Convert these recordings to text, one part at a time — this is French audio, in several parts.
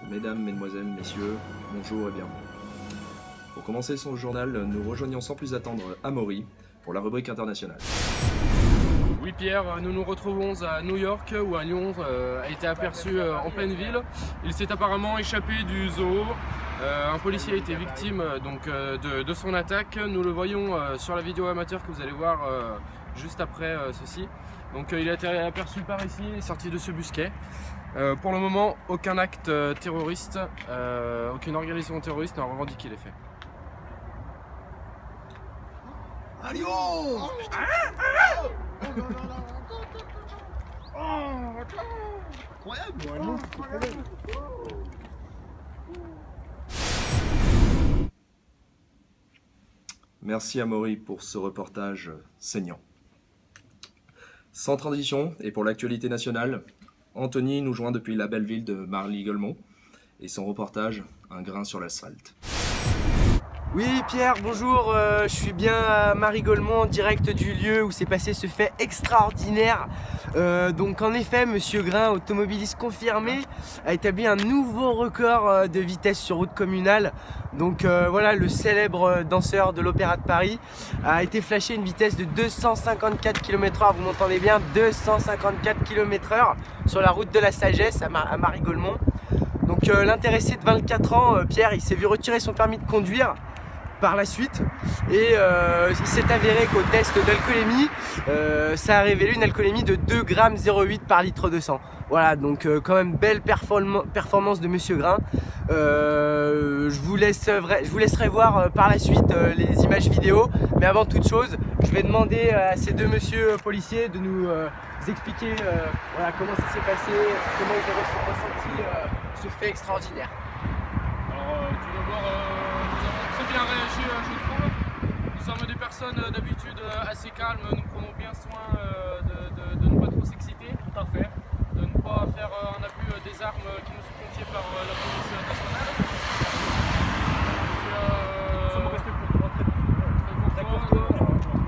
mesdames, mesdemoiselles, messieurs, bonjour et bienvenue. Pour commencer son journal, nous rejoignons sans plus attendre Amaury pour la rubrique internationale. Oui Pierre, nous nous retrouvons à New York où un lion a été aperçu en pleine ville. Il s'est apparemment échappé du zoo. Un policier a été victime de son attaque. Nous le voyons sur la vidéo amateur que vous allez voir juste après ceci. Donc il a été aperçu par ici et sorti de ce busquet. Pour le moment, aucun acte terroriste, aucune organisation terroriste n'a revendiqué les faits. Allez incroyable. Merci Amaury pour ce reportage saignant. Sans transition, et pour l'actualité nationale, Anthony nous joint depuis la belle ville de Marly-Golemont et son reportage Un grain sur l'asphalte. Oui Pierre, bonjour, je suis bien à Marly-Golemont en direct du lieu où s'est passé ce fait extraordinaire. Donc en effet, Monsieur Grain, automobiliste confirmé, a établi un nouveau record de vitesse sur route communale. Donc voilà, le célèbre danseur de l'Opéra de Paris a été flashé une vitesse de 254 km/h, vous m'entendez bien, 254 km/h sur la route de la Sagesse à Marly-Golemont. Donc l'intéressé de 24 ans, Pierre, il s'est vu retirer son permis de conduire par la suite et il s'est avéré qu'au test d'alcoolémie ça a révélé une alcoolémie de 2,08 g par litre de sang. Voilà, donc quand même belle performance de Monsieur Grain. Je vous laisserai voir par la suite les images vidéo, mais avant toute chose je vais demander à ces deux messieurs policiers de nous expliquer voilà, comment ça s'est passé, comment ils ont ressenti ce fait extraordinaire. Alors tout d'abord, nous avons très bien réagi, je trouve. Nous sommes des personnes d'habitude assez calmes, nous prenons bien soin de ne pas trop s'exciter, tout à fait, de ne pas faire un abus des armes qui nous sont confiées par la police nationale. Nous sommes restés très courtois.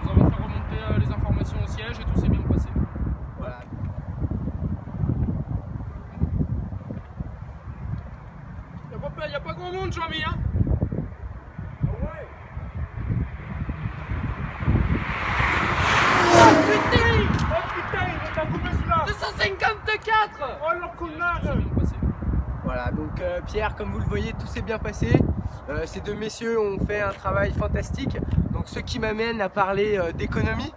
Nous avons fait remonter les informations au siège et tout s'est bien passé. Voilà. Il n'y a pas grand monde, Jean-Mi, hein. Putain, il t'a coupé celui-là. 254. Oh le connard. Voilà, donc Pierre, comme vous le voyez, tout s'est bien passé. Ces deux messieurs ont fait un travail fantastique. Donc ce qui m'amène à parler d'économie.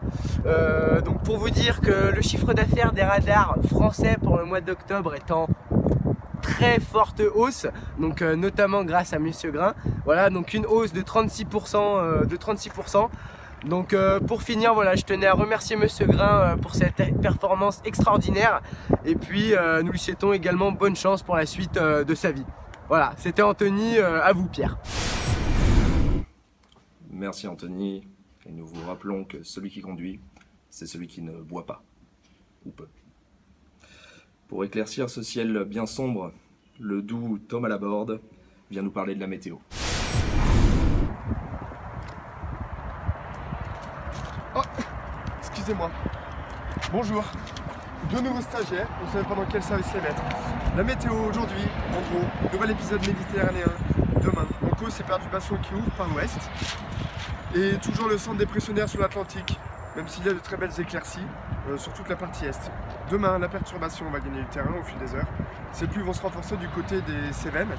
Donc pour vous dire que le chiffre d'affaires des radars français pour le mois d'octobre est en très forte hausse, donc notamment grâce à Monsieur Grain. Voilà, donc une hausse de 36%. Donc pour finir, voilà, je tenais à remercier Monsieur Grain pour cette performance extraordinaire et puis nous lui souhaitons également bonne chance pour la suite de sa vie. Voilà, c'était Anthony, à vous Pierre. Merci Anthony, et nous vous rappelons que celui qui conduit, c'est celui qui ne boit pas, ou peu. Pour éclaircir ce ciel bien sombre, le doux Thomas Laborde vient nous parler de la météo. Oh, excusez-moi. Bonjour. Deux nouveaux stagiaires, on ne savait pas dans quel service les mettre. La météo aujourd'hui, en gros, nouvel épisode méditerranéen demain. En cause, c'est perturbation qui ouvre par l'ouest. Et toujours le centre dépressionnaire sur l'Atlantique, même s'il y a de très belles éclaircies sur toute la partie est. Demain, la perturbation va gagner du terrain au fil des heures. Ces pluies vont se renforcer du côté des Cévennes,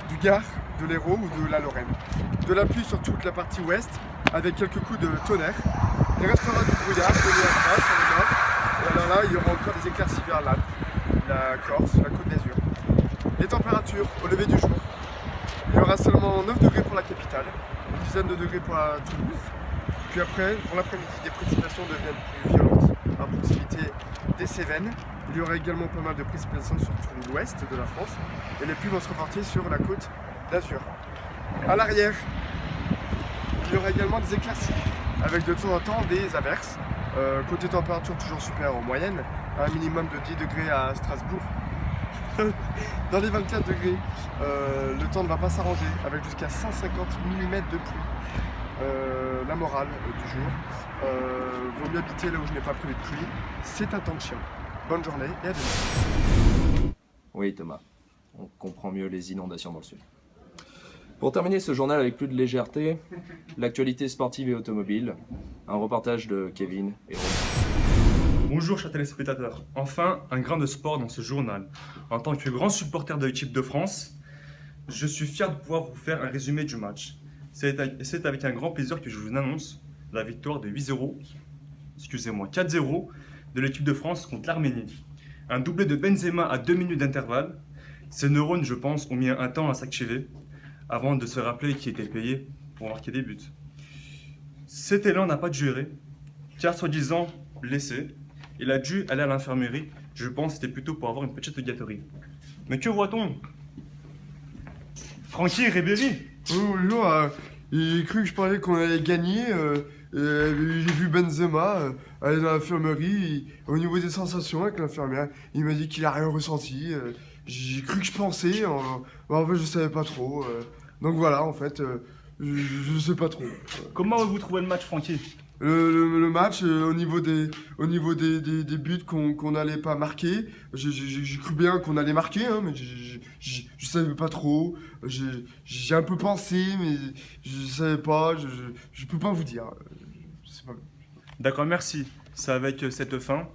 du Gard, de l'Hérault ou de la Lorraine. De la pluie sur toute la partie ouest, avec quelques coups de tonnerre. Il restera du brouillard, de l'Éagra sur le nord. Et alors là, il y aura encore des éclaircies vers l'Alpe, la Corse, la Côte d'Azur. Les températures au lever du jour. Il y aura seulement 9 degrés pour la capitale, une dizaine de degrés pour la Toulouse. Puis après, pour l'après-midi, les précipitations deviennent plus violentes à proximité des Cévennes. Il y aura également pas mal de précipitations sur tout l'ouest de la France. Et les pluies vont se reporter sur la Côte d'Azur. À l'arrière, il y aura également des éclaircies, avec de temps en temps des averses. Côté température toujours supérieure en moyenne, un minimum de 10 degrés à Strasbourg. Dans les 24 degrés, le temps ne va pas s'arranger, avec jusqu'à 150 mm de pluie. La morale du jour, vaut mieux habiter là où je n'ai pas prévu de pluie, c'est un temps de chien. Bonne journée et à demain. Oui Thomas, on comprend mieux les inondations dans le sud. Pour terminer ce journal avec plus de légèreté, l'actualité sportive et automobile, un reportage de Kevin et Romain. Bonjour chers téléspectateurs, enfin un grain de sport dans ce journal. En tant que grand supporter de l'équipe de France, je suis fier de pouvoir vous faire un résumé du match. C'est avec un grand plaisir que je vous annonce la victoire de 4-0 de l'équipe de France contre l'Arménie. Un doublé de Benzema à 2 minutes d'intervalle. Ses neurones, je pense, ont mis un temps à s'activer avant de se rappeler qu'il était payé pour marquer des buts. Cet élan n'a pas duré, car soi-disant blessé, il a dû aller à l'infirmerie. Je pense que c'était plutôt pour avoir une petite gâterie. Mais que voit-on? Francky Ribéry. Bonjour, il cru que je parlais qu'on allait gagner. J'ai vu Benzema aller dans l'infirmerie. Au niveau des sensations avec l'infirmière, il m'a dit qu'il a rien ressenti. J'ai cru que je pensais. En fait, je savais pas trop. Donc voilà, en fait, je sais pas trop. Comment avez-vous trouvé le match, Francky? Le match, au niveau des buts qu'on n'allait pas marquer, j'ai cru bien qu'on allait marquer, hein, mais je savais pas trop. J'ai un peu pensé, mais je savais pas. Je peux pas vous dire. Je sais pas. D'accord, merci. C'est avec cette fin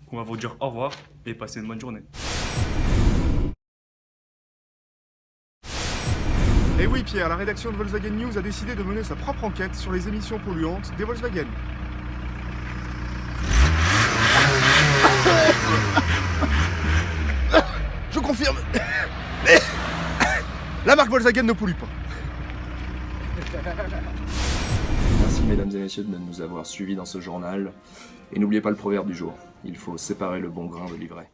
qu'on va vous dire au revoir et passer une bonne journée. Et oui Pierre, la rédaction de Volkswagen News a décidé de mener sa propre enquête sur les émissions polluantes des Volkswagen. Je confirme. La marque Volkswagen ne pollue pas. Merci mesdames et messieurs de nous avoir suivis dans ce journal. Et n'oubliez pas le proverbe du jour, il faut séparer le bon grain de l'ivraie.